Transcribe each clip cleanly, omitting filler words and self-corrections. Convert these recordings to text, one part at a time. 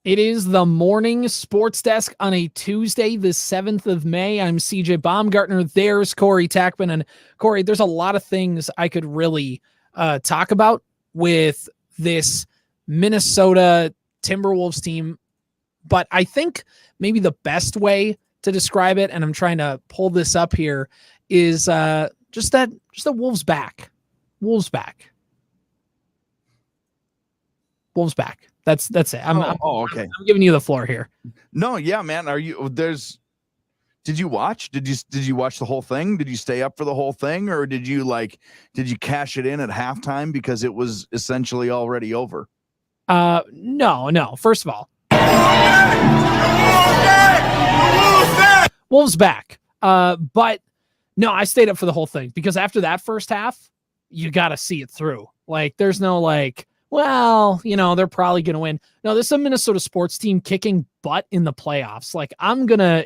It is the morning sports desk on a Tuesday, the 7th of May. I'm CJ Baumgartner. There's Corey Tackman. And Corey, there's a lot of things I could really talk about with this Minnesota Timberwolves team. But I think maybe the best way to describe it, and I'm trying to pull this up here, is just the Wolves back. Wolves back. Wolves back. That's it. Okay. I'm giving you the floor here. No, yeah, man. Did you watch? Did you watch the whole thing? Did you stay up for the whole thing, or did you cash it in at halftime because it was essentially already over? No. First of all, Wolves back. But no, I stayed up for the whole thing because after that first half, you got to see it through. Like, there's no well, they're probably going to win. No, this is a Minnesota sports team kicking butt in the playoffs. Like, I'm going to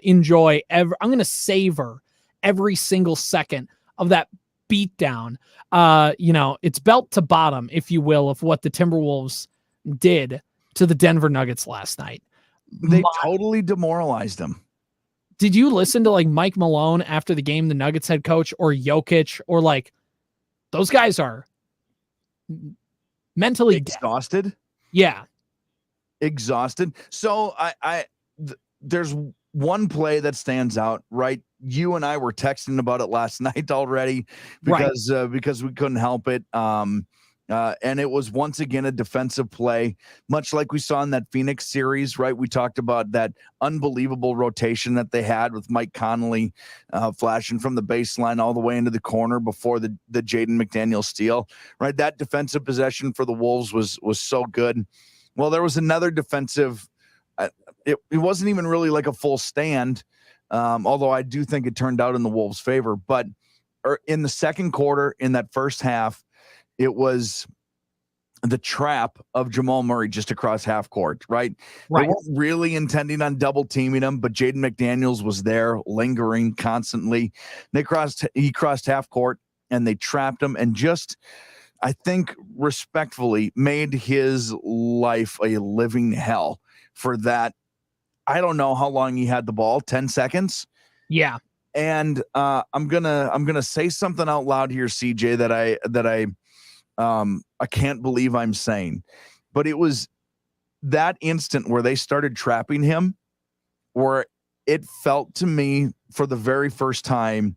savor every single second of that beatdown. It's belt to bottom, if you will, of what the Timberwolves did to the Denver Nuggets last night. They totally demoralized them. Did you listen to Mike Malone after the game, the Nuggets head coach, or Jokic, or those guys are mentally exhausted? Dead. Yeah. Exhausted. So there's one play that stands out, right? You and I were texting about it last night already because we couldn't help it. And it was once again a defensive play, much like we saw in that Phoenix series, right? We talked about that unbelievable rotation that they had with Mike Conley flashing from the baseline all the way into the corner before the Jaden McDaniels steal, right? That defensive possession for the Wolves was so good. Well, there was another defensive. It wasn't even really like a full stand, although I do think it turned out in the Wolves' favor. But in the second quarter, in that first half, it was the trap of Jamal Murray just across half court, right? They weren't really intending on double teaming him, but Jaden McDaniels was there lingering constantly. He crossed half court and they trapped him and just, I think, respectfully made his life a living hell for that. I don't know how long he had the ball, 10 seconds. Yeah. And I'm gonna say something out loud here, CJ, that I can't believe I'm saying, but it was that instant where they started trapping him, where it felt to me for the very first time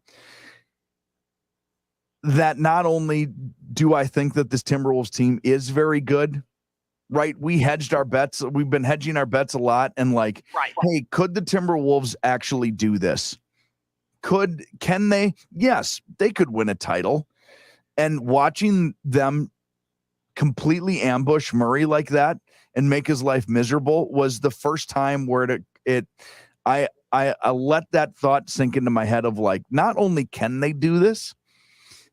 that not only do I think that this Timberwolves team is very good, right? We hedged our bets. We've been hedging our bets a lot. And hey, could the Timberwolves actually do this? Can they? Yes, they could win a title. And watching them completely ambush Murray like that and make his life miserable was the first time where I let that thought sink into my head of not only can they do this,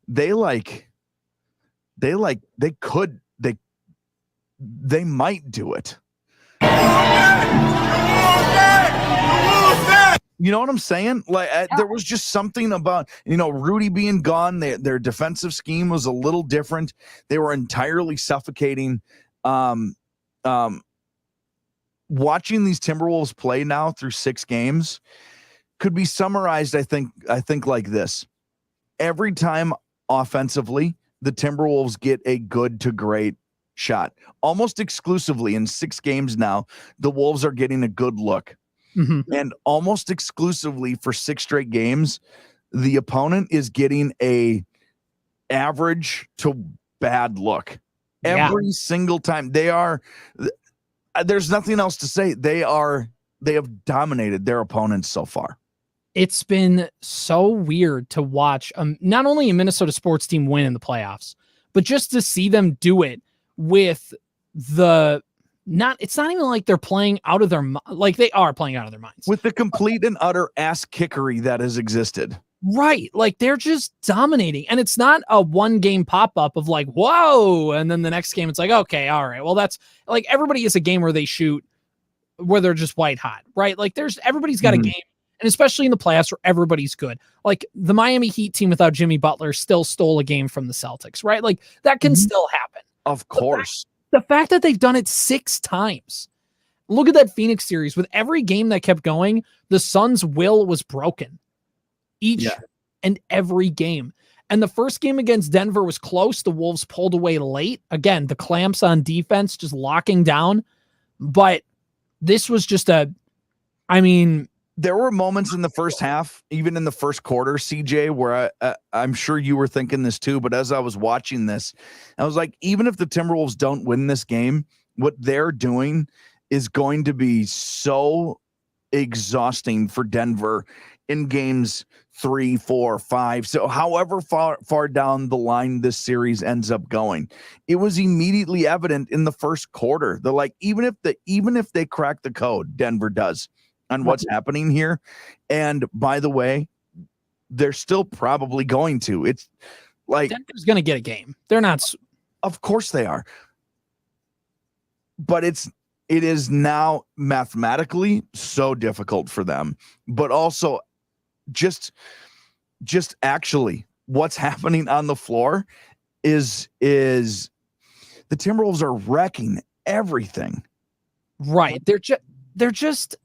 they might do it. You know what I'm saying? There was just something about, Rudy being gone. Their defensive scheme was a little different. They were entirely suffocating. Watching these Timberwolves play now through 6 games could be summarized, I think like this. Every time offensively, the Timberwolves get a good to great shot. Almost exclusively in 6 games now, the Wolves are getting a good look. Mm-hmm. And almost exclusively for 6 straight games, the opponent is getting a average to bad look every single time. There's nothing else to say. They have dominated their opponents so far. It's been so weird to watch not only a Minnesota sports team win in the playoffs, but just to see them do it with it's not even like they're playing out of their they are playing out of their minds with the complete and utter ass kickery that has existed. Right. They're just dominating. And it's not a 1-game pop-up of whoa. And then the next game, it's okay, all right. Well, that's everybody is a game where they shoot, where they're just white hot, right? Everybody's got a game. And especially in the playoffs where everybody's good. The Miami Heat team without Jimmy Butler still stole a game from the Celtics, right? That can still happen. Of course. The fact that they've done it 6 times, Look at that Phoenix series. With every game that kept going, the Suns' will was broken. Each and every game. And the first game against Denver was close. The Wolves pulled away late. Again, the clamps on defense just locking down. But this was just there were moments in the first half, even in the first quarter, CJ, where I'm sure you were thinking this too, but as I was watching this, I was like, even if the Timberwolves don't win this game, what they're doing is going to be so exhausting for Denver in games 3, 4, 5. So however far down the line this series ends up going, it was immediately evident in the first quarter. They're like, even if they crack the code, Denver does, on what's happening here. And by the way, they're still probably going to. It's like Denver's going to get a game. They're not. Of course they are. But it is now mathematically so difficult for them, but also just actually what's happening on the floor is the Timberwolves are wrecking everything. Right. They're just,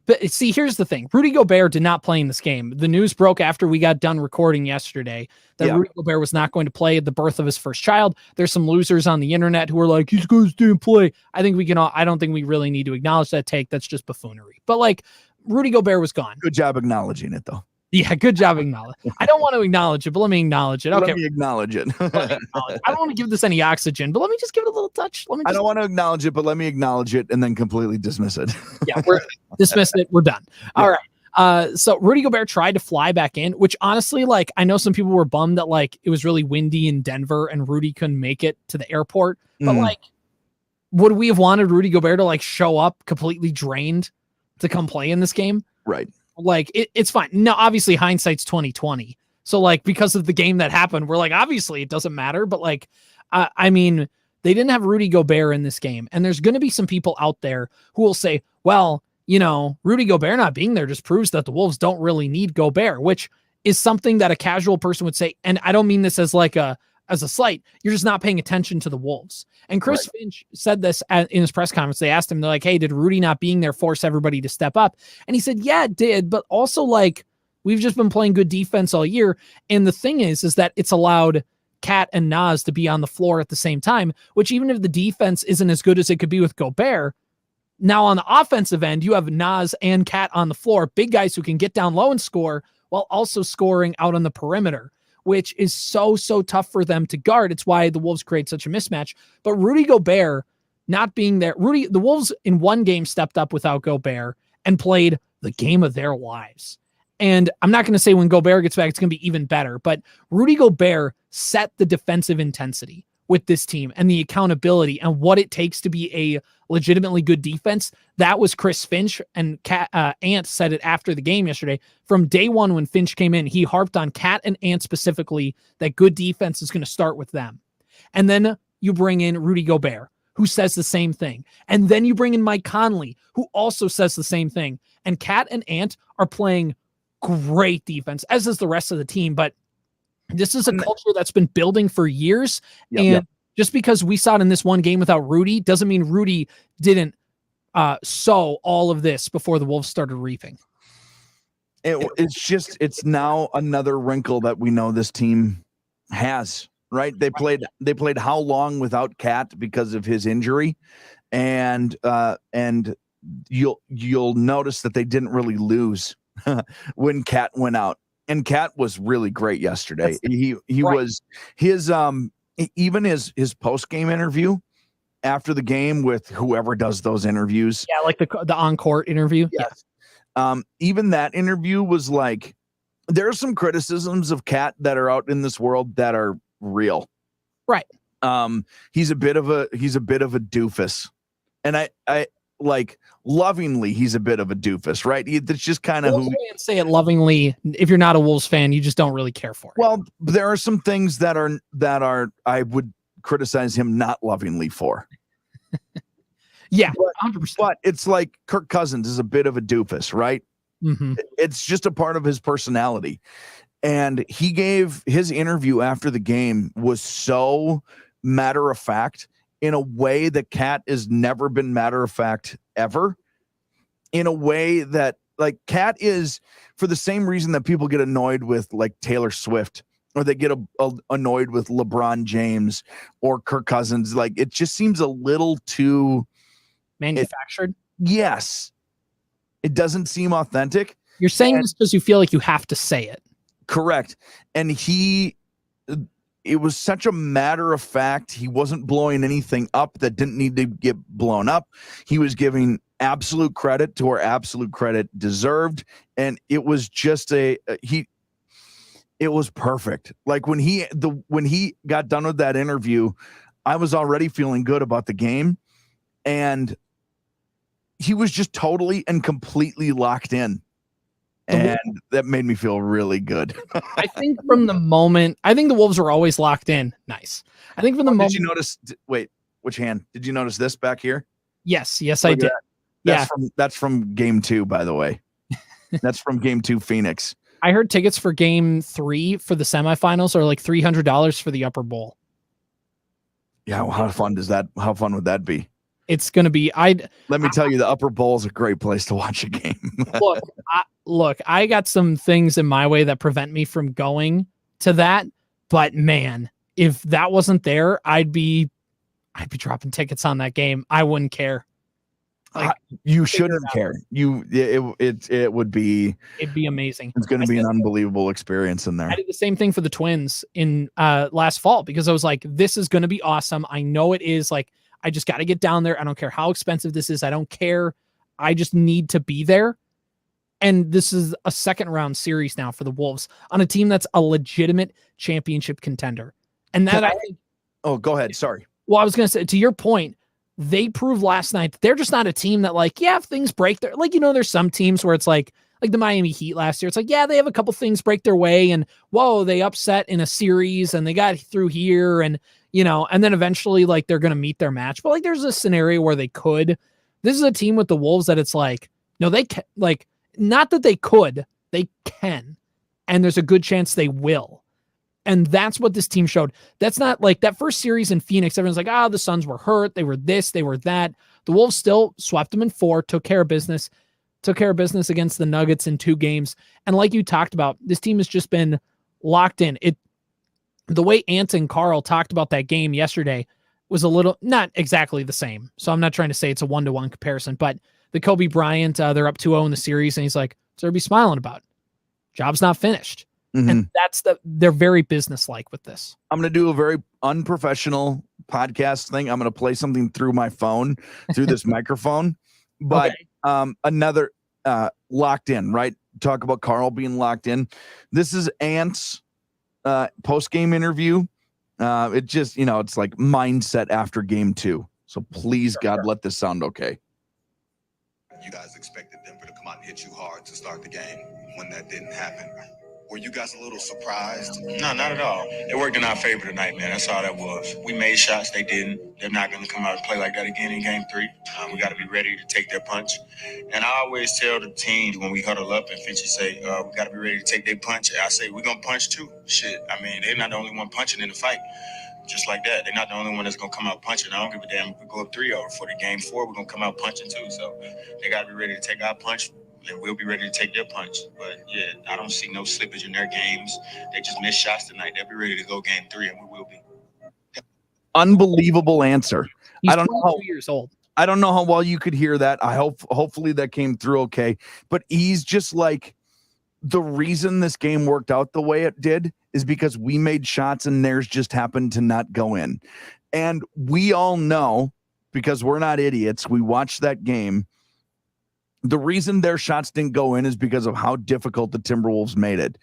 but see, here's the thing. Rudy Gobert did not play in this game. The news broke after we got done recording yesterday that Rudy Gobert was not going to play at the birth of his first child. There's some losers on the internet who are like, he's going to stay and play. I don't think we really need to acknowledge that take. That's just buffoonery. But like, Rudy Gobert was gone. Good job acknowledging it, though. Yeah, good job acknowledging. I don't want to acknowledge it, but let me acknowledge it. Okay. Let me acknowledge it. I don't want to give this any oxygen, but let me just give it a little touch. I don't want to acknowledge it, but let me acknowledge it and then completely dismiss it. Yeah, we're dismissing it. We're done. All right. So Rudy Gobert tried to fly back in, which honestly, like, I know some people were bummed that like it was really windy in Denver and Rudy couldn't make it to the airport. But like, would we have wanted Rudy Gobert to like show up completely drained to come play in this game? Right. Like it's fine. Now, obviously hindsight's 2020. So like, because of the game that happened, we're like, obviously it doesn't matter. But like, they didn't have Rudy Gobert in this game. And there's going to be some people out there who will say, well, Rudy Gobert not being there just proves that the Wolves don't really need Gobert, which is something that a casual person would say. And I don't mean this as like a slight. You're just not paying attention to the Wolves. And Chris Finch said this in his press conference. They asked him, they're like, hey, did Rudy not being there force everybody to step up? And he said, yeah, it did. But also like, we've just been playing good defense all year. And the thing is that it's allowed Cat and Naz to be on the floor at the same time, which even if the defense isn't as good as it could be with Gobert, now on the offensive end, you have Naz and Cat on the floor, big guys who can get down low and score while also scoring out on the perimeter, which is so tough for them to guard. It's why the Wolves create such a mismatch. But Rudy Gobert not being there, the Wolves in one game stepped up without Gobert and played the game of their lives. And I'm not going to say when Gobert gets back, it's going to be even better, but Rudy Gobert set the defensive intensity with this team and the accountability and what it takes to be a legitimately good defense. That was Chris Finch, and Ant said it after the game yesterday. From day one, when Finch came in, he harped on Cat and Ant specifically that good defense is going to start with them. And then you bring in Rudy Gobert, who says the same thing. And then you bring in Mike Conley, who also says the same thing. And Cat and Ant are playing great defense, as is the rest of the team. But this is a culture that's been building for years. Just because we saw it in this one game without Rudy doesn't mean Rudy didn't sow all of this before the Wolves started reaping. It's now another wrinkle that we know this team has, right? They played how long without Cat because of his injury, and you'll notice that they didn't really lose when Cat went out. And Cat was really great yesterday. He was even his post-game interview after the game with whoever does those interviews. Yeah, like the on-court interview. Yes. Even that interview was like, there are some criticisms of Cat that are out in this world that are real. Right. He's a bit of a doofus. And I like lovingly, he's a bit of a doofus, right? That's just kind of who say it lovingly. If you're not a Wolves fan, you just don't really care for it. Well, there are some things that are I would criticize him not lovingly for. Yeah, 100%. But it's like Kirk Cousins is a bit of a doofus, right? Mm-hmm. It's just a part of his personality. And he gave his interview after the game was so matter of fact in a way that Cat has never been matter of fact ever. In a way that like Cat is, for the same reason that people get annoyed with like Taylor Swift, or they get annoyed with LeBron James or Kirk Cousins. Like it just seems a little too manufactured. Yes. It doesn't seem authentic. You're saying this because you feel like you have to say it. Correct. And it was such a matter of fact. He wasn't blowing anything up that didn't need to get blown up. He was giving absolute credit to where absolute credit deserved. And it was just it was perfect. Like when he got done with that interview, I was already feeling good about the game. And he was just totally and completely locked in. And that made me feel really good. I think from the moment, I think the Wolves were always locked in. Nice. I think from the moment. Did you notice? Wait, which hand? Did you notice this back here? Yes, I did. That's from game 2, by the way. That's from game 2, Phoenix. I heard tickets for game 3 for the semifinals are like $300 for the upper bowl. Yeah, well, how fun would that be? It's going to be. Let me tell you, the upper bowl is a great place to watch a game. Look, I got some things in my way that prevent me from going to that. But man, if that wasn't there, I'd be dropping tickets on that game. I wouldn't care. Like, you shouldn't care. It would be. It'd be amazing. It's going to be an unbelievable experience in there. I did the same thing for the Twins in last fall because I was like, this is going to be awesome. I know it is. Like, I just got to get down there. I don't care how expensive this is. I don't care. I just need to be there. And this is a second round series now for the Wolves on a team that's a legitimate championship contender. And that I think. Oh, go ahead. Sorry. Well, I was going to say, to your point, they proved last night that they're just not a team that, like, yeah, if things break their, like, there's some teams where it's like the Miami Heat last year. It's like, yeah, they have a couple things break their way and whoa, they upset in a series and they got through here and, and then eventually like they're going to meet their match. But like, there's a scenario where they could. This is a team with the Wolves that it's like, no, they can, like, not that they could, they can. And there's a good chance they will. And that's what this team showed. That's not like that first series in Phoenix. Everyone's like, the Suns were hurt. They were this, they were that. The Wolves still swept them in 4, took care of business against the Nuggets in 2 games. And like you talked about, this team has just been locked in. The way Ant and Carl talked about that game yesterday was a little, not exactly the same. So I'm not trying to say it's a 1-to-1 comparison, but the Kobe Bryant, they're up 2-0 in the series. And he's like, what's there to be smiling about? Job's not finished. Mm-hmm. And they're very businesslike with this. I'm going to do a very unprofessional podcast thing. I'm going to play something through my phone, through this microphone, but another locked in, right? Talk about Carl being locked in. This is Ant's post-game interview. It just, it's like mindset after game 2. So please, God, let this sound okay. You guys expected Denver to come out and hit you hard to start the game when that didn't happen. Were you guys a little surprised? No, not at all. It worked in our favor tonight, man. That's all that was. We made shots. They didn't. They're not going to come out and play like that again in game 3. We got to be ready to take their punch. And I always tell the team when we huddle up and Finchie say, we got to be ready to take their punch. I say, we're going to punch too. Shit. I mean, they're not the only one punching in the fight. Just like that. They're not the only one that's going to come out punching. I don't give a damn if we go up 3-0 for the game 4. We're going to come out punching too. So they got to be ready to take our punch. And we'll be ready to take their punch. But, yeah, I don't see no slippage in their games. They just missed shots tonight. They'll be ready to go game 3, and we will be. Unbelievable answer. He's 22 years old. I don't know how well you could hear that. Hopefully that came through okay. But he's just like, the reason this game worked out the way it did is because we made shots and theirs just happened to not go in. And we all know, because we're not idiots, we watched that game. The reason their shots didn't go in is because of how difficult the Timberwolves made it.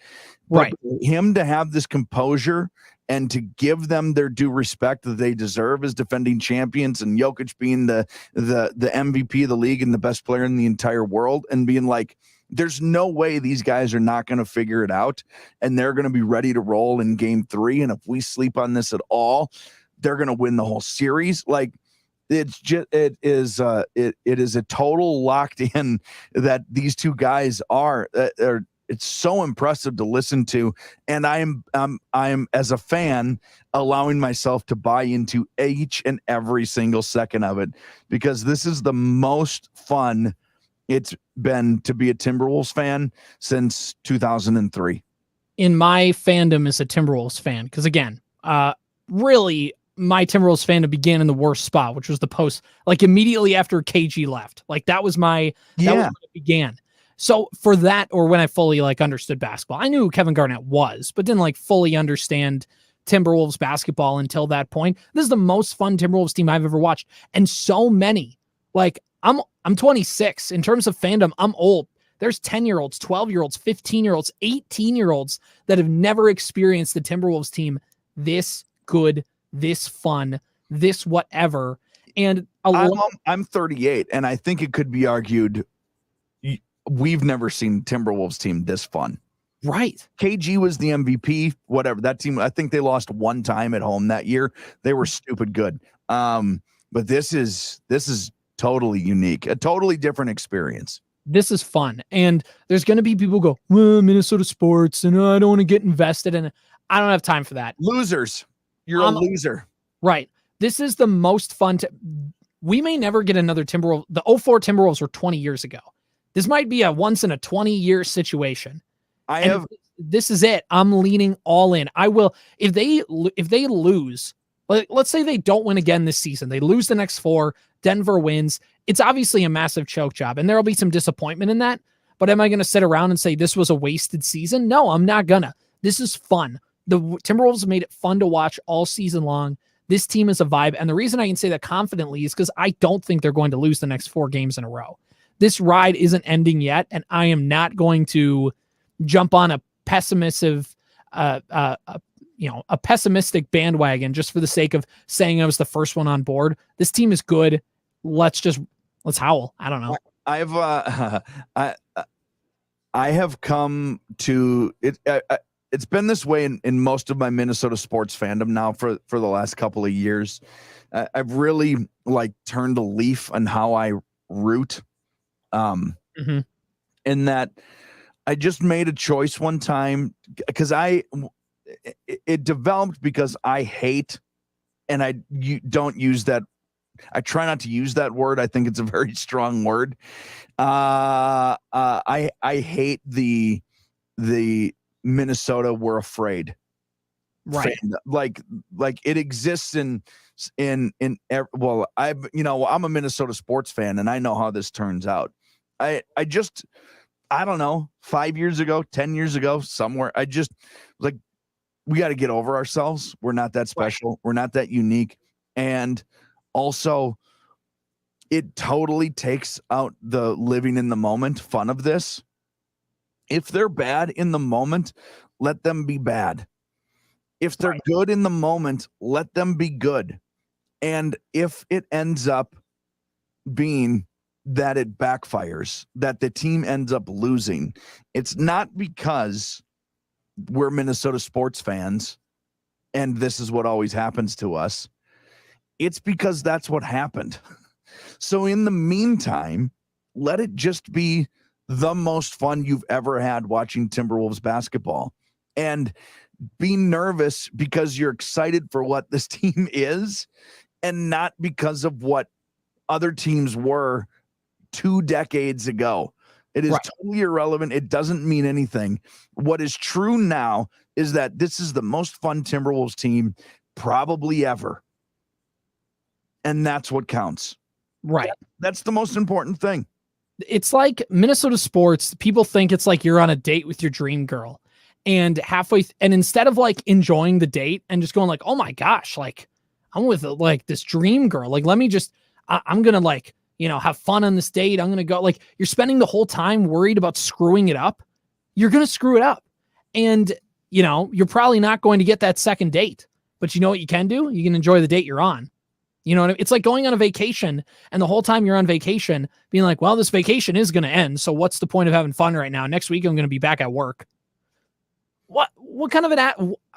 Right. But him to have this composure and to give them their due respect that they deserve as defending champions, and Jokic being the MVP of the league and the best player in the entire world, and being like, there's no way these guys are not going to figure it out and they're going to be ready to roll in game 3. And if we sleep on this at all, they're going to win the whole series. Like, it is a total locked in that these two guys are It's so impressive to listen to, and I am as a fan allowing myself to buy into each and every single second of it, because this is the most fun it's been to be a Timberwolves fan since 2003. In my fandom as a Timberwolves fan, because again, really my Timberwolves fandom began in the worst spot, which was the post, like immediately after KG left. Like that was that was when it began. So for that, or when I fully like understood basketball, I knew who Kevin Garnett was, but didn't like fully understand Timberwolves basketball until that point. This is the most fun Timberwolves team I've ever watched. And so many, like I'm 26 in terms of fandom. I'm old. There's 10-year-olds, 12-year-olds, 15-year-olds, 18-year-olds that have never experienced the Timberwolves team this good, this fun, this whatever. And I'm 38, and I think it could be argued we've never seen Timberwolves team this fun. Right. KG was the MVP, whatever. That team, I think they lost one time at home that year. They were stupid good. But this is totally unique, a totally different experience. This is fun. And there's going to be people who go, well, Minnesota sports, and I don't want to get invested in it. I don't have time for that. Losers. You're a loser. Right. This is the most fun. We may never get another Timberwolves. The 04 Timberwolves were 20 years ago. This might be a once in a 20-year situation. This is it. I'm leaning all in. I will. If they lose, let's say they don't win again this season. They lose the next 4. Denver wins. It's obviously a massive choke job, and there'll be some disappointment in that. But am I going to sit around and say this was a wasted season? No, I'm not gonna. This is fun. The Timberwolves made it fun to watch all season long. This team is a vibe. And the reason I can say that confidently is because I don't think they're going to lose the next 4 games in a row. This ride isn't ending yet, and I am not going to jump on a pessimistic bandwagon just for the sake of saying I was the first one on board. This team is good. Let's howl. I don't know. I have come to it. It's been this way in most of my Minnesota sports fandom now for the last couple of years. I've really like turned a leaf on how I root. In that I just made a choice one time because it developed because I hate, and don't use that. I try not to use that word. I think it's a very strong word. I hate the Minnesota we're afraid. Right. Like it exists I'm a Minnesota sports fan, and I know how this turns out. I don't know, 5 years ago, 10 years ago, somewhere, I just like, we got to get over ourselves. We're not that special. Right. We're not that unique. And also it totally takes out the living in the moment fun of this. If they're bad in the moment, let them be bad. If they're good in the moment, let them be good. And if it ends up being that it backfires, that the team ends up losing, it's not because we're Minnesota sports fans and this is what always happens to us. It's because that's what happened. So in the meantime, let it just be the most fun you've ever had watching Timberwolves basketball, and be nervous because you're excited for what this team is and not because of what other teams were 2 decades ago. It is totally irrelevant. It doesn't mean anything. What is true now is that this is the most fun Timberwolves team probably ever. And that's what counts. Right. That's the most important thing. It's like Minnesota sports. People think it's like you're on a date with your dream girl, and and instead of like enjoying the date and just going like, oh my gosh, like I'm with like this dream girl. Like, let me just, I'm going to like, have fun on this date. I'm going to go, like, you're spending the whole time worried about screwing it up. You're going to screw it up. And, you're probably not going to get that second date, but you know what you can do? You can enjoy the date you're on. You know what I mean? It's like going on a vacation, and the whole time you're on vacation being like, well, this vacation is going to end. So what's the point of having fun right now? Next week, I'm going to be back at work. What kind of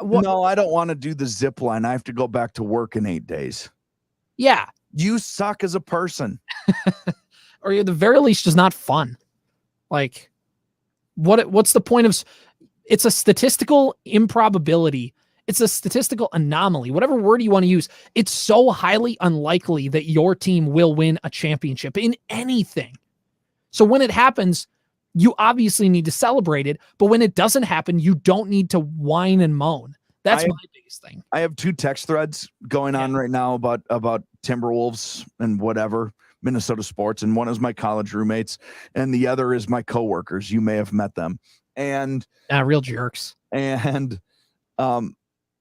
No, I don't want to do the zip line. I have to go back to work in 8 days. Yeah. You suck as a person. Or at the very least, just not fun. Like, What's the point of? It's a statistical improbability. It's a statistical anomaly. Whatever word you want to use. It's so highly unlikely that your team will win a championship in anything. So when it happens, you obviously need to celebrate it. But when it doesn't happen, you don't need to whine and moan. That's my biggest thing. I have 2 text threads going on right now about Timberwolves and whatever, Minnesota sports. And one is my college roommates and the other is my coworkers. You may have met them. And real jerks. And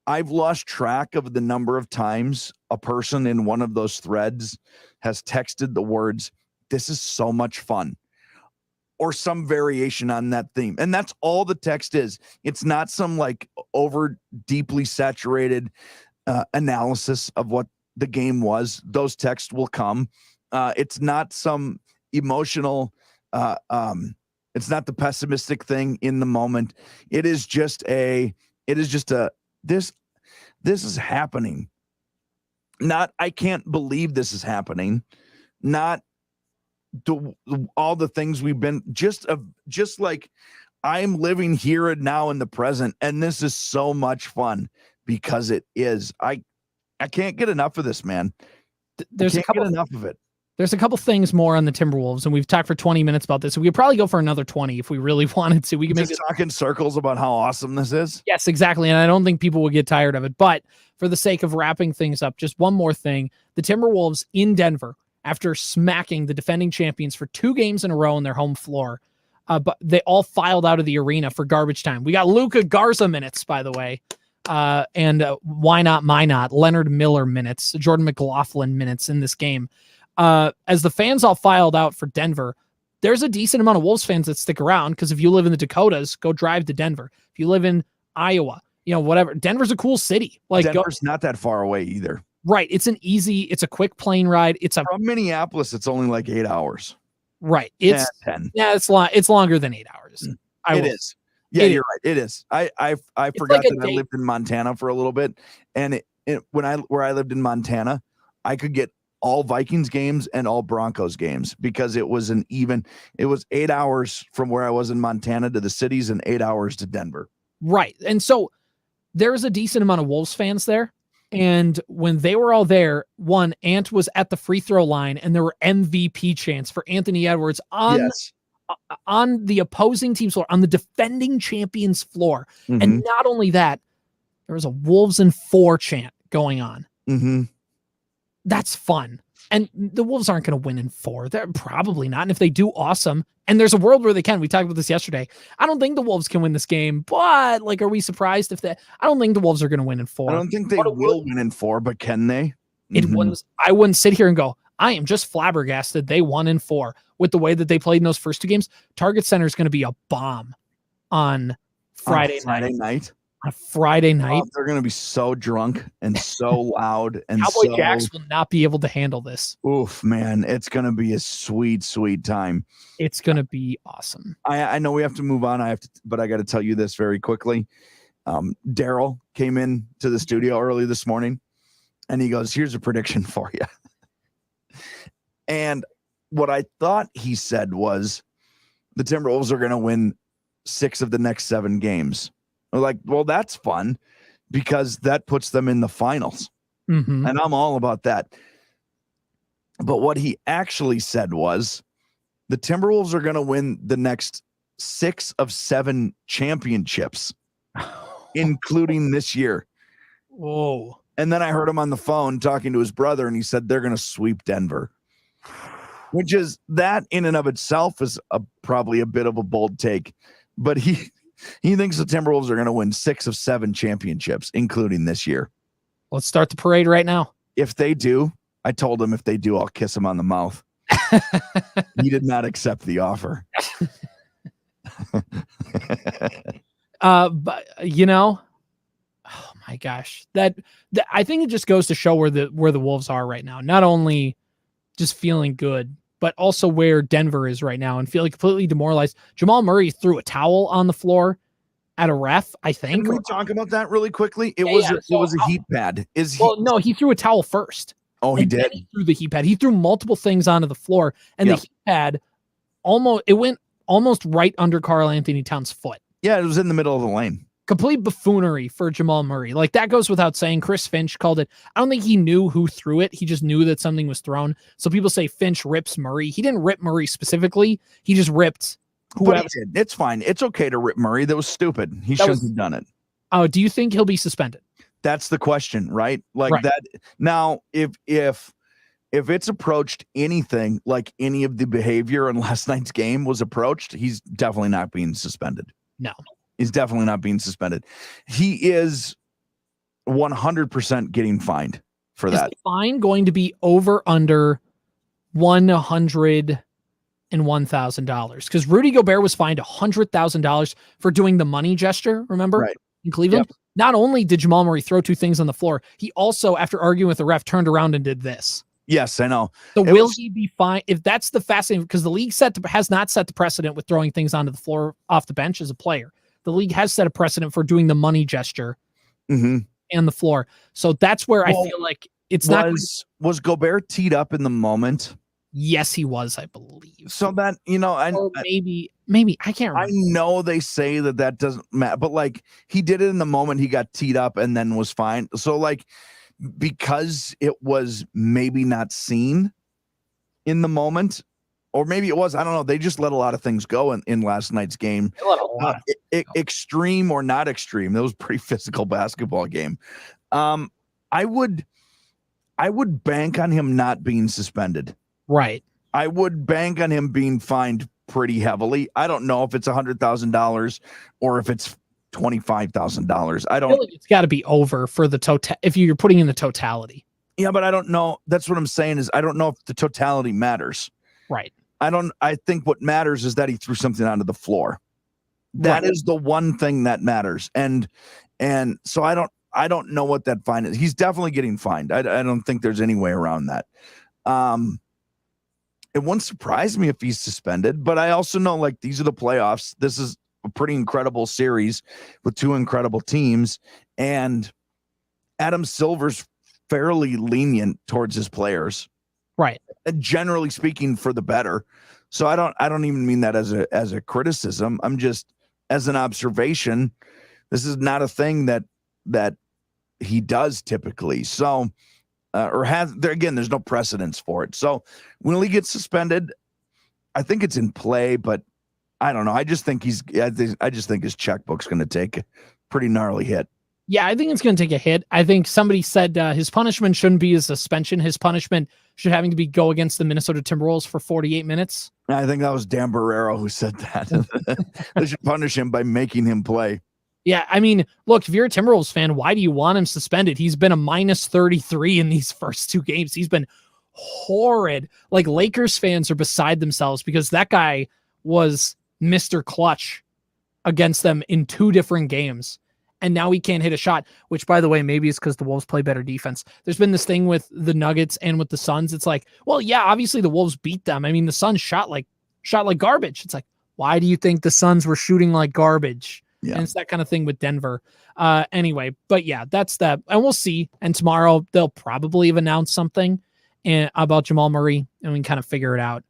I've lost track of the number of times a person in one of those threads has texted the words, "This is so much fun," or some variation on that theme. And that's all the text is. It's not some like over deeply saturated analysis of what the game was. Those texts will come. It's not some emotional, it's not the pessimistic thing in the moment. This is happening. Not, I can't believe this is happening. Not all the things we've been just like I'm living here and now in the present. And this is so much fun because it is. I can't get enough of this, man. There's get enough of it. There's a couple things more on the Timberwolves, and we've talked for 20 minutes about this. So we could probably go for another 20 if we really wanted to. We can just talk in circles about how awesome this is. Yes, exactly. And I don't think people will get tired of it. But for the sake of wrapping things up, just one more thing. The Timberwolves in Denver, after smacking the defending champions for 2 games in a row on their home floor, but they all filed out of the arena for garbage time. We got Luka Garza minutes, by the way. And why not, my not, Leonard Miller minutes, Jordan McLaughlin minutes in this game. As the fans all filed out for Denver, there's a decent amount of Wolves fans that stick around because if you live in the Dakotas, go drive to Denver. If you live in Iowa, whatever, Denver's a cool city. Like Denver's not that far away either. Right. It's a quick plane ride. From Minneapolis, it's only like 8 hours. Right. It's 10. Yeah, it's longer than 8 hours. It is. Yeah, you're right. It is. I forgot that I lived in Montana for a little bit. And where I lived in Montana, I could get all Vikings games and all Broncos games because it was 8 hours from where I was in Montana to the cities and 8 hours to Denver. Right. And so there's a decent amount of Wolves fans there. And when they were all there, Ant was at the free throw line and there were MVP chants for Anthony Edwards on the opposing team's floor, on the defending champions floor. Mm-hmm. And not only that, there was a Wolves in 4 chant going on. Mm-hmm. That's fun. And the Wolves aren't going to win in 4. They're probably not. And if they do, awesome. And there's a world where they can. We talked about this yesterday. I don't think the Wolves can win this game, but are we surprised if I don't think the Wolves are going to win in 4. I don't think they will win in 4, but can they? I wouldn't sit here and go, I am just flabbergasted they won in 4 with the way that they played in those first 2 games. Target Center is going to be a bomb on Friday night. On Friday night. They're going to be so drunk and so loud. And Cowboy Jacks will not be able to handle this. Oof, man. It's going to be a sweet, sweet time. It's going to be awesome. I know we have to move on. But I got to tell you this very quickly. Daryl came in to the studio early this morning and he goes, "Here's a prediction for you." And what I thought he said was the Timberwolves are going to win 6 of the next 7 games. I'm like, well, that's fun because that puts them in the finals. Mm-hmm. And I'm all about that. But what he actually said was the Timberwolves are going to win the next 6 of 7 championships, including this year. Whoa. And then I heard him on the phone talking to his brother, and he said they're going to sweep Denver, which is that in and of itself is probably a bit of a bold take. But he thinks the Timberwolves are going to win 6 of 7 championships, including this year. Let's start the parade right now. If they do, I told him if they do, I'll kiss him on the mouth. He did not accept the offer. But oh my gosh, that I think it just goes to show where the Wolves are right now. Not only just feeling good, but also where Denver is right now and feeling completely demoralized. Jamal Murray threw a towel on the floor at a ref, I think. Can we talk about that really quickly? It was a heat pad. No, he threw a towel first. Oh, he did. He threw the heat pad. He threw multiple things onto the floor, and the heat pad it went almost right under Karl Anthony Towns' foot. Yeah, it was in the middle of the lane. Complete buffoonery for Jamal Murray. Like, that goes without saying. Chris Finch called it. I don't think he knew who threw it. He just knew that something was thrown. So people say Finch rips Murray. He didn't rip Murray specifically. He just ripped whoever. But he did. It's fine. It's okay to rip Murray. That was stupid. He shouldn't have done it. Oh, do you think he'll be suspended? That's the question, right? Like Right. that. Now, if it's approached anything like any of the behavior in last night's game was approached, he's definitely not being suspended. No. He's definitely not being suspended. He is 100% getting fined for Is that. the fine going to be over under $101,000? Because Rudy Gobert was fined $100,000 for doing the money gesture, remember? Right. In Cleveland. Yep. Not only did Jamal Murray throw two things on the floor, he also, after arguing with the ref, turned around and did this. Yes, I know. So will he be fined? If that's the fascinating, because the league has not set the precedent with throwing things onto the floor off the bench as a player. The league has set a precedent for doing the money gesture and the floor. So that's where I feel like it's not. Was Gobert teed up in the moment? Yes, he was, I believe. So that, maybe I can't remember. I know they say that doesn't matter, but like he did it in the moment, he got teed up and then was fine. So like, because it was maybe not seen in the moment, or maybe it was, I don't know. They just let a lot of things go in last night's game. Extreme or not extreme. That was a pretty physical basketball game. I would bank on him not being suspended. Right. I would bank on him being fined pretty heavily. I don't know if it's $100,000 or if it's $25,000. I feel like it's got to be over for the total. If you're putting in the totality. Yeah, but I don't know. That's what I'm saying is I don't know if the totality matters. Right. I think what matters is that he threw something onto the floor. That is the one thing that matters. And so I don't know what that fine is. He's definitely getting fined. I don't think there's any way around that. It wouldn't surprise me if he's suspended, but I also know like these are the playoffs. This is a pretty incredible series with two incredible teams, and Adam Silver's fairly lenient towards his players. Right. And generally speaking, for the better. So I don't even mean that as a criticism. I'm just as an observation. This is not a thing that he does typically. So, there's no precedence for it. So when he gets suspended, I think it's in play, but I don't know. I just think his checkbook's going to take a pretty gnarly hit. Yeah, I think it's going to take a hit. I think somebody said his punishment shouldn't be a suspension. His punishment should having to be go against the Minnesota Timberwolves for 48 minutes. I think that was Dan Barrero who said that. They should punish him by making him play. Yeah, I mean, look, if you're a Timberwolves fan, why do you want him suspended? He's been a minus 33 in these first two games. He's been horrid. Like, Lakers fans are beside themselves because that guy was Mr. Clutch against them in two different games. And now he can't hit a shot, which, by the way, maybe it's because the Wolves play better defense. There's been this thing with the Nuggets and with the Suns. It's like, well, yeah, obviously the Wolves beat them. I mean, the Suns shot like garbage. It's like, why do you think the Suns were shooting like garbage? Yeah. And it's that kind of thing with Denver. Anyway, but yeah, that's that. And we'll see. And tomorrow they'll probably have announced something about Jamal Murray, and we can kind of figure it out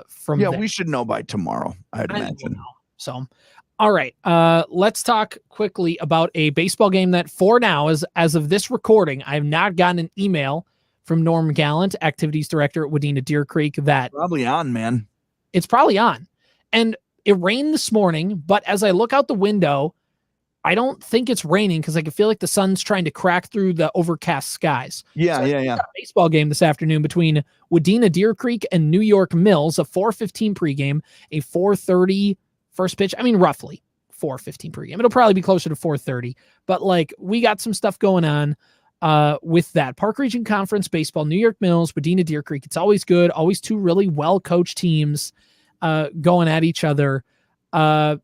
from there. We should know by tomorrow, I'd imagine. So, all right. Let's talk quickly about a baseball game that for now, as of this recording, I have not gotten an email from Norm Gallant, activities director at Wadena Deer Creek, that probably on, man. It's probably on. And it rained this morning, but as I look out the window, I don't think it's raining because I can feel like the sun's trying to crack through the overcast skies. Yeah. A baseball game this afternoon between Wadena Deer Creek and New York Mills, a 4:15 pregame, a 4:30 first pitch. I mean, roughly 4:15 pregame. It'll probably be closer to 4:30, but like we got some stuff going on with that. Park Region Conference baseball, New York Mills, Wadena Deer Creek. It's always good. Always two really well-coached teams going at each other. I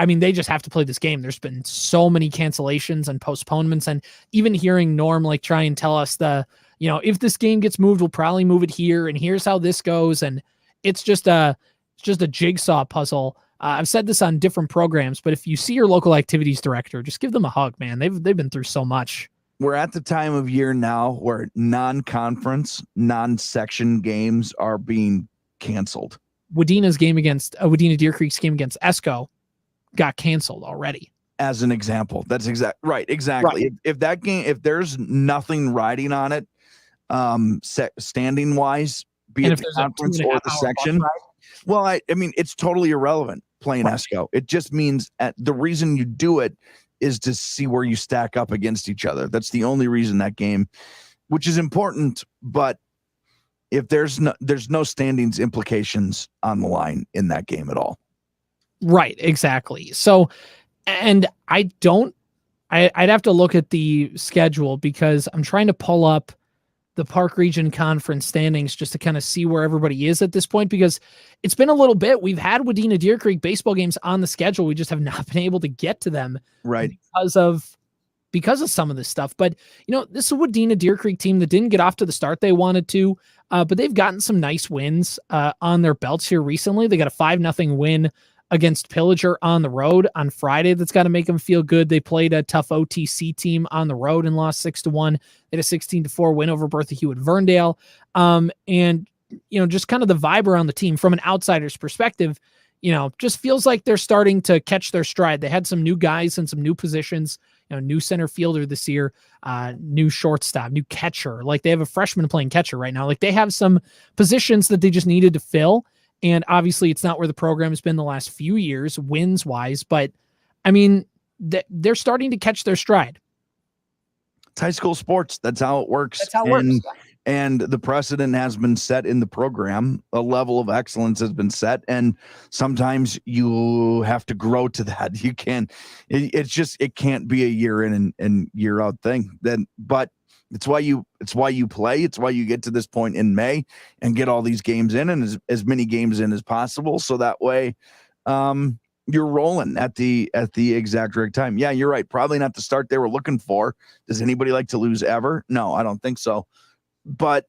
mean, they just have to play this game. There's been so many cancellations and postponements, and even hearing Norm like try and tell us if this game gets moved, we'll probably move it here, and here's how this goes. And it's just a jigsaw puzzle. I've said this on different programs, but if you see your local activities director, just give them a hug, man. They've been through so much. We're at the time of year now where non-conference, non-section games are being canceled. Wadena's game against Wadena Deer Creek's game against Esco got canceled already. As an example, that's right. Exactly. Right. If that game, if there's nothing riding on it, standing wise, be it the conference or the section, well, I mean, it's totally irrelevant playing Esco. It just means the reason you do it is to see where you stack up against each other. That's the only reason that game, which is important. But if there's no standings implications on the line in that game at all. Right. Exactly. So, and I'd have to look at the schedule because I'm trying to pull up the Park Region Conference standings just to kind of see where everybody is at this point, because it's been a little bit. We've had Wadena Deer Creek baseball games on the schedule. We just have not been able to get to them because of some of this stuff. But, this is a Wadena Deer Creek team that didn't get off to the start they wanted to, but they've gotten some nice wins on their belts here recently. They got a 5-0 win against Pillager on the road on Friday. That's got to make them feel good. They played a tough OTC team on the road and lost 6-1. They had a 16-4 win over Bertha Hewitt-Verndale. And, just kind of the vibe around the team from an outsider's perspective, just feels like they're starting to catch their stride. They had some new guys in some new positions, new center fielder this year, new shortstop, new catcher. Like they have a freshman playing catcher right now. Like they have some positions that they just needed to fill. And obviously it's not where the program has been the last few years wins wise, but I mean, they're starting to catch their stride. It's high school sports. That's how it works. That's how it works. And the precedent has been set in the program. A level of excellence has been set. And sometimes you have to grow to that. You can't, it can't be a year in and year out thing. But it's why you play. It's why you get to this point in May and get all these games in and as many games in as possible. So that way you're rolling at the exact right time. Yeah, you're right. Probably not the start they were looking for. Does anybody like to lose ever? No, I don't think so. But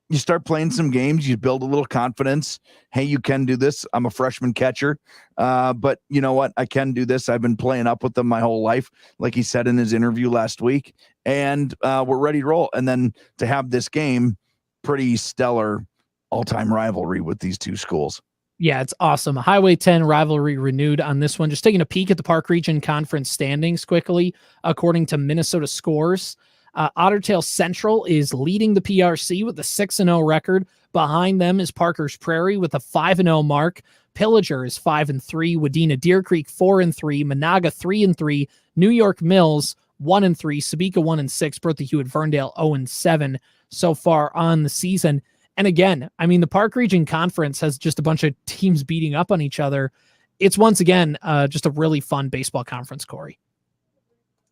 you start playing some games, you build a little confidence. Hey, you can do this. I'm a freshman catcher. But you know what? I can do this. I've been playing up with them my whole life, like he said in his interview last week. And we're ready to roll. And then to have this game, pretty stellar all-time rivalry with these two schools. Yeah, it's awesome. Highway 10 rivalry renewed on this one. Just taking a peek at the Park Region Conference standings quickly, according to Minnesota Scores. Otter Tail Central is leading the PRC with a 6-0 record. Behind them is Parker's Prairie with a 5-0 mark. Pillager is 5-3. Wadena Deer Creek 4-3. Monaga 3-3. New York Mills 1-3. Sabika 1-6. Bertha Hewitt-Verndale 0-7 so far on the season. And again, I mean, the Park Region Conference has just a bunch of teams beating up on each other. It's once again just a really fun baseball conference, Corey.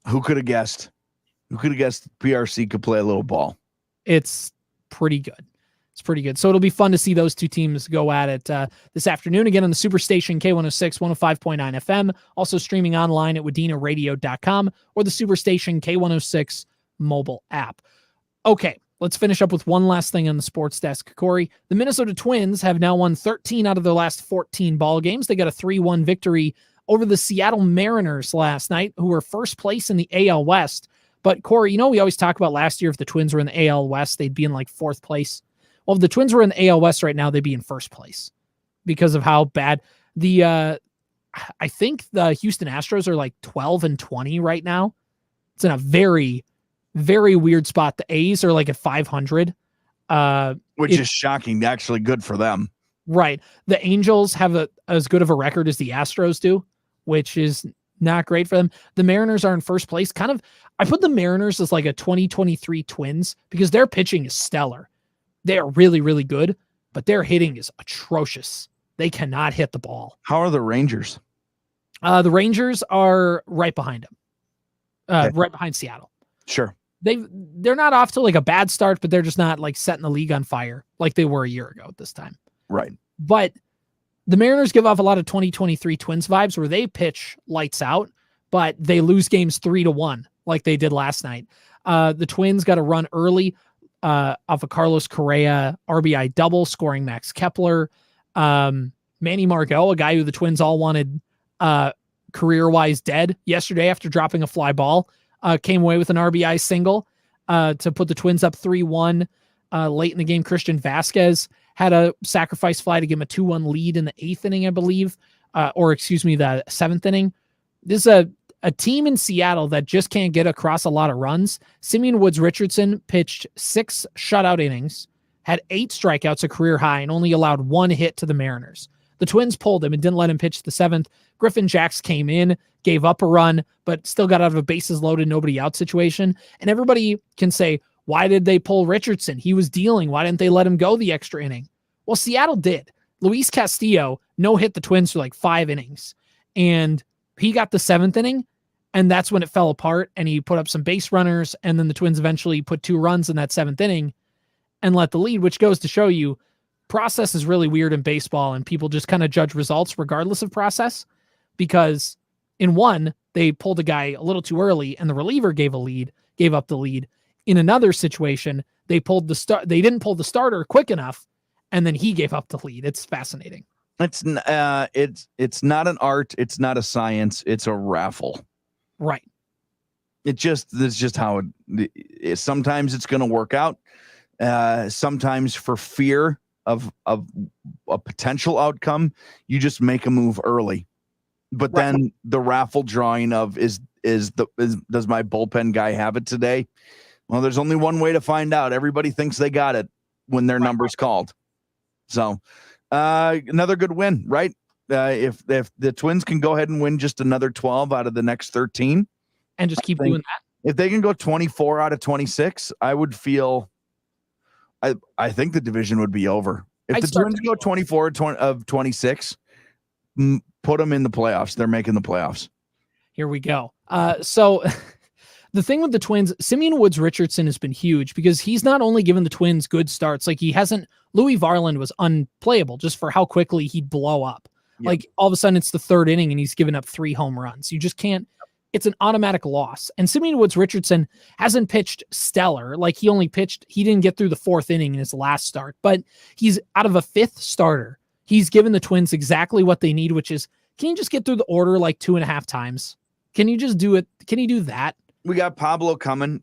Who could have guessed? Who could have guessed PRC could play a little ball? It's pretty good. It's pretty good. So it'll be fun to see those two teams go at it this afternoon. Again, on the Superstation K106, 105.9 FM. Also streaming online at WDenaRadio.com or the Superstation K106 mobile app. Okay, let's finish up with one last thing on the sports desk, Corey. The Minnesota Twins have now won 13 out of their last 14 ball games. They got a 3-1 victory over the Seattle Mariners last night, who were first place in the AL West. But Corey, we always talk about last year, if the Twins were in the AL West, they'd be in like fourth place. Well, if the Twins were in the AL West right now, they'd be in first place because of how bad I think the Houston Astros are like 12-20 right now. It's in a very, very weird spot. The A's are like at 500. Which is shocking. Actually good for them. Right. The Angels have as good of a record as the Astros do, which is not great for them. The Mariners are in first place. I put the Mariners as like a 2023 Twins because their pitching is stellar. They are really, really good, but their hitting is atrocious. They cannot hit the ball. How are the Rangers? The Rangers are right behind them, Okay. right behind Seattle. Sure. They're not off to like a bad start, but they're just not like setting the league on fire like they were a year ago at this time. Right. But the Mariners give off a lot of 2023 Twins vibes where they pitch lights out, but they lose games 3-1 like they did last night. The Twins got a run early off of Carlos Correa RBI double, scoring Max Kepler. Manny Margot, a guy who the Twins all wanted career-wise dead yesterday after dropping a fly ball, came away with an RBI single to put the Twins up 3-1. late in the game. Christian Vasquez had a sacrifice fly to give him a 2-1 lead in the 8th inning, I believe, the 7th inning. This is a team in Seattle that just can't get across a lot of runs. Simeon Woods Richardson pitched 6 shutout innings, had 8 strikeouts, a career high, and only allowed 1 hit to the Mariners. The Twins pulled him and didn't let him pitch the 7th. Griffin Jacks came in, gave up a run, but still got out of a bases loaded, nobody out situation. And everybody can say, why did they pull Richardson? He was dealing. Why didn't they let him go the extra inning? Well, Seattle did. Luis Castillo no-hit the Twins for like 5 innings. And he got the 7th inning, and that's when it fell apart, and he put up some base runners, and then the Twins eventually put 2 runs in that 7th inning and let the lead, which goes to show you process is really weird in baseball, and people just kind of judge results regardless of process, because in one, they pulled a guy a little too early, and the reliever gave up the lead. In another situation, they didn't pull the starter quick enough, and then he gave up the lead. It's fascinating. It's not an art. It's not a science. It's a raffle. Right. It's just how it sometimes it's going to work out. Sometimes for fear of a potential outcome, you just make a move early. But right. Then the raffle drawing of does my bullpen guy have it today? Well, there's only one way to find out. Everybody thinks they got it when their number's called. So another good win, right? If the Twins can go ahead and win just another 12 out of the next 13 and just keep doing that. If they can go 24 out of 26, I would feel I think the division would be over. If the Twins go 24 of 26, put them in the playoffs. They're making the playoffs. Here we go. So the thing with the Twins, Simeon Woods Richardson has been huge because he's not only given the Twins good starts, like Louis Varland was unplayable just for how quickly he'd blow up. Yep. Like all of a sudden it's the 3rd inning and he's given up 3 home runs. You just can't, it's an automatic loss. And Simeon Woods Richardson hasn't pitched stellar. Like he didn't get through the 4th inning in his last start, but he's out of a 5th starter. He's given the Twins exactly what they need, which is, can you just get through the order like 2.5 times? Can you just do it? Can you do that? We got Pablo coming.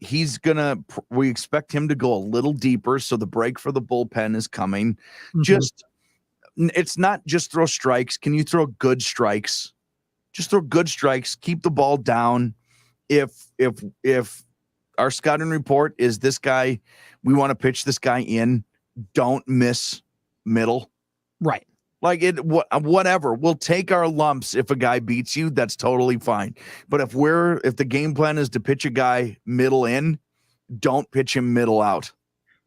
We expect him to go a little deeper. So the break for the bullpen is coming. Mm-hmm. It's not just throw strikes. Can you throw good strikes? Just throw good strikes. Keep the ball down. If our scouting report is this guy, we want to pitch this guy in, don't miss middle. Right. Like whatever. We'll take our lumps if a guy beats you. That's totally fine. But if the game plan is to pitch a guy middle in, don't pitch him middle out.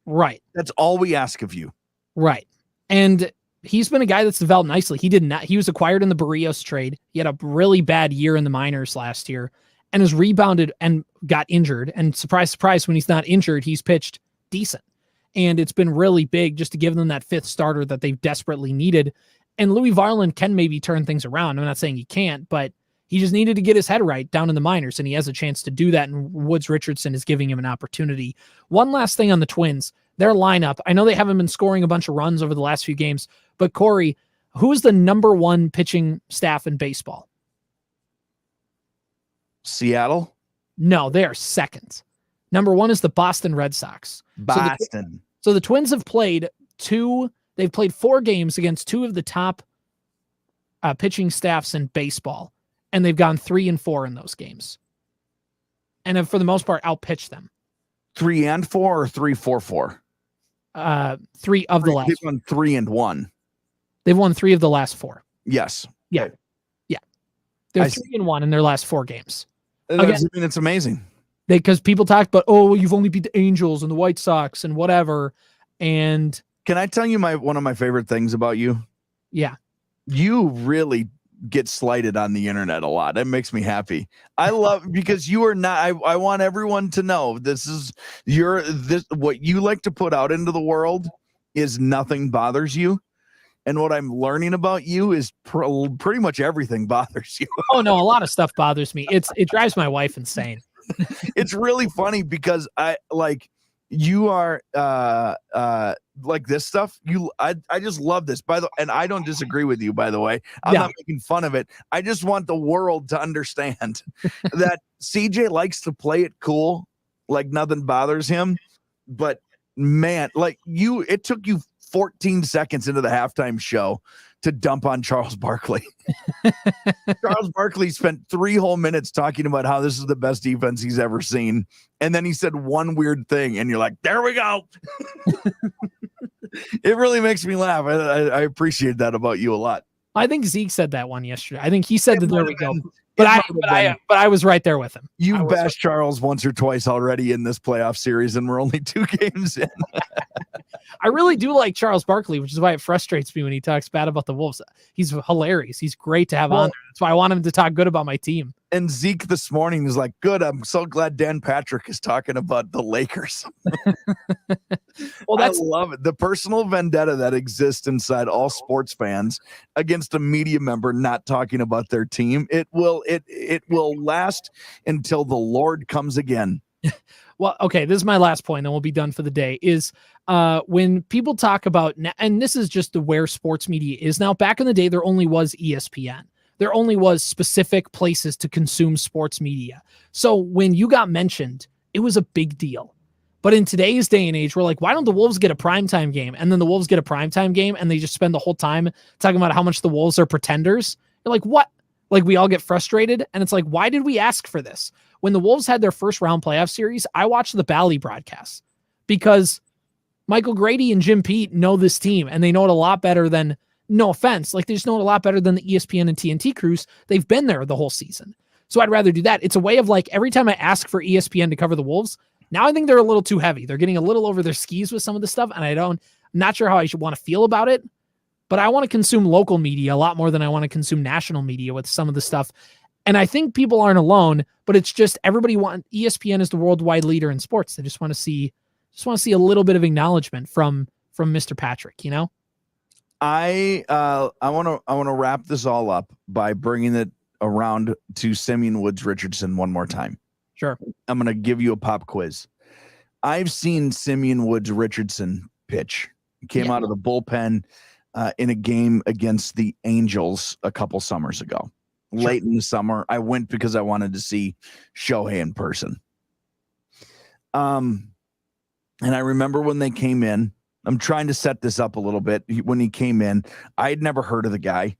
Right. That's all we ask of you. Right. And he's been a guy that's developed nicely. He was acquired in the Barrios trade. He had a really bad year in the minors last year and has rebounded and got injured. And surprise, surprise, when he's not injured, he's pitched decent. And it's been really big just to give them that 5th starter that they've desperately needed. And Louis Varland can maybe turn things around. I'm not saying he can't, but he just needed to get his head right down in the minors, and he has a chance to do that, and Woods Richardson is giving him an opportunity. One last thing on the Twins, their lineup. I know they haven't been scoring a bunch of runs over the last few games, but Corey, who is the number 1 pitching staff in baseball? Seattle? No, they are second. Number 1 is the Boston Red Sox. Boston. So the Twins have played 4 games against 2 of the top pitching staffs in baseball, and they've gone 3-4 in those games. And have, for the most part, outpitched them. 3-4 or 3-4-4? 3 of the last. They've won 3-1. They've won 3 of the last 4. Yes. Yeah. Okay. Yeah. They're 3-1 in their last 4 games. Again, it's amazing. Because people talk about, you've only beat the Angels and the White Sox and whatever. And can I tell you one of my favorite things about you? Yeah. You really get slighted on the internet a lot. That makes me happy. I love because you are not, I want everyone to know what you like to put out into the world is nothing bothers you. And what I'm learning about you is pretty much everything bothers you. Oh no, a lot of stuff bothers me. It drives my wife insane. It's really funny because you are like this stuff. I just love this. And I don't disagree with you, by the way. I'm not making fun of it. I just want the world to understand that CJ likes to play it cool, like nothing bothers him. But man, like it took you 14 seconds into the halftime show to dump on Charles Barkley. Charles Barkley spent 3 whole minutes talking about how this is the best defense he's ever seen. And then he said one weird thing, and you're like, there we go. It really makes me laugh. I appreciate that about you a lot. I think Zeke said that one yesterday. I think he said that there we go. But I was right there with him. You bashed Charles once or twice already in this playoff series, and we're only 2 games in. I really do like Charles Barkley, which is why it frustrates me when he talks bad about the Wolves. He's hilarious. He's great to have on there. That's why I want him to talk good about my team. And Zeke this morning is like, good. I'm so glad Dan Patrick is talking about the Lakers. Well, I love it. The personal vendetta that exists inside all sports fans against a media member not talking about their team. It will last until the Lord comes again. Well, okay, this is my last point, then we'll be done for the day, is when people talk about, and this is just where sports media is now. Back in the day, there only was ESPN. There only was specific places to consume sports media. So when you got mentioned, it was a big deal. But in today's day and age, we're like, why don't the Wolves get a primetime game? And then the Wolves get a primetime game, and they just spend the whole time talking about how much the Wolves are pretenders. You're like, what? Like, we all get frustrated, and it's like, why did we ask for this? When the Wolves had their first round playoff series, I watched the Bally broadcasts because Michael Grady and Jim Pete know this team, and they know it a lot better than, no offense, like they just know it a lot better than the ESPN and TNT crews. They've been there the whole season. So I'd rather do that. It's a way of like, every time I ask for ESPN to cover the Wolves, now I think they're a little too heavy. They're getting a little over their skis with some of the stuff, and I'm not sure how I should want to feel about it, but I want to consume local media a lot more than I want to consume national media with some of the stuff. And I think people aren't alone, but it's just ESPN is the worldwide leader in sports. They just want to see a little bit of acknowledgement from Mr. Patrick, you know? I want to wrap this all up by bringing it around to Simeon Woods Richardson one more time. Sure. I'm going to give you a pop quiz. I've seen Simeon Woods Richardson pitch. He came out of the bullpen in a game against the Angels a couple summers ago. Sure. Late in the summer, I went because I wanted to see Shohei in person. And I remember when they came in, I'm trying to set this up a little bit. When he came in, I had never heard of the guy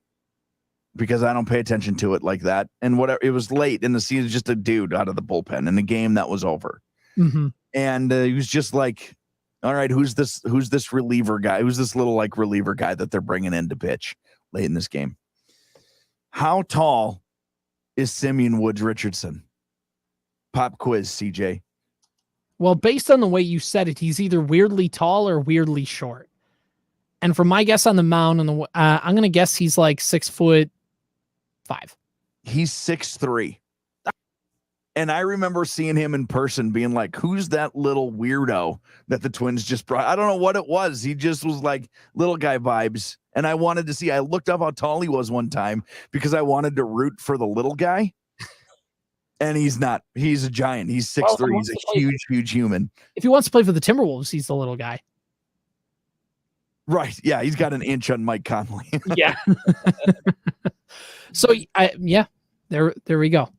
because I don't pay attention to it like that. And whatever, it was late in the season, just a dude out of the bullpen in a game that was over. Mm-hmm. And he was just like, all right, who's this reliever guy? Who's this little like reliever guy that they're bringing in to pitch late in this game? How tall is Simeon Woods Richardson? Pop quiz, CJ. Well, based on the way you said it, he's either weirdly tall or weirdly short. And from my guess on the mound, I'm going to guess he's like 6'5". He's 6'3". And I remember seeing him in person being like, who's that little weirdo that the Twins just brought? I don't know what it was. He just was like little guy vibes. And I wanted to see, I looked up how tall he was one time because I wanted to root for the little guy. And he's not. He's a giant. He's 6'3". He's a huge human. If he wants to play for the Timberwolves, he's the little guy. Right. Yeah. He's got an inch on Mike Conley. Yeah. So, there we go.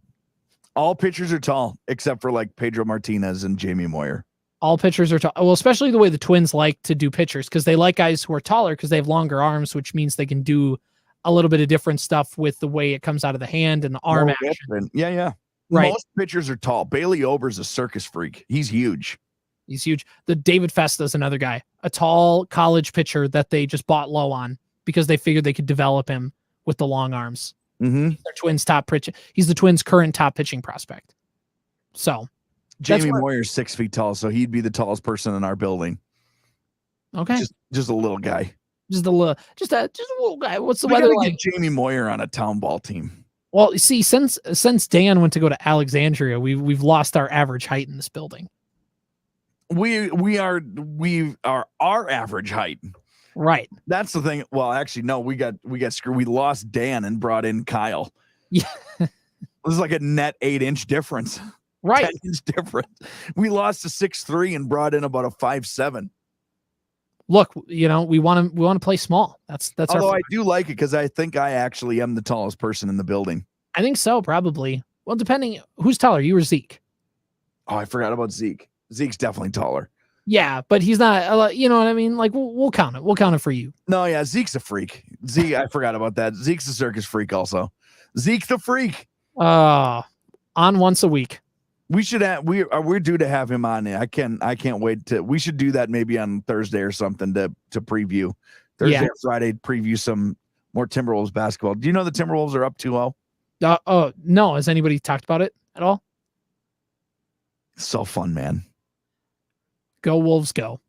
All pitchers are tall except for like Pedro Martinez and Jamie Moyer. All pitchers are tall. Well, especially the way the Twins like to do pitchers, because they like guys who are taller because they have longer arms, which means they can do a little bit of different stuff with the way it comes out of the hand and the arm action. Yeah. Right. Most pitchers are tall. Bailey Ober's a circus freak. He's huge. The David Festa's another guy, a tall college pitcher that they just bought low on because they figured they could develop him with the long arms. Mm-hmm. Their Twins top pitch. He's the Twins' current top pitching prospect. So Jamie Moyer's 6 feet tall, so he'd be the tallest person in our building. Okay, just a little guy. Just a little guy. What's the weather like? Jamie Moyer on a town ball team. Well, see, since Dan went to go to Alexandria, we've lost our average height in this building. We are our average height. Right. That's the thing. Well, actually, no, we got screwed. We lost Dan and brought in Kyle. Yeah. It was like a net 8-inch difference. Right. 10-inch difference. We lost a 6'3" and brought in about a 5'7". Look, we want to play small. That's Although I do like it because I think I actually am the tallest person in the building. I think so, probably. Well, depending who's taller, you or Zeke. Oh, I forgot about Zeke. Zeke's definitely taller. Yeah, but he's not. You know what I mean? Like we'll count it. We'll count it for you. No, yeah, Zeke's a freak. Zeke, I forgot about that. Zeke's a circus freak, also. Zeke the freak. On once a week. We should have. We're due to have him on. I can't wait to. We should do that maybe on Thursday or something to preview Thursday or Friday. Preview some more Timberwolves basketball. Do you know the Timberwolves are up 2-0? Oh no, has anybody talked about it at all? So fun, man. Go Wolves, go.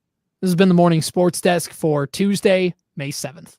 This has been the Morning Sports Desk for Tuesday, May 7th.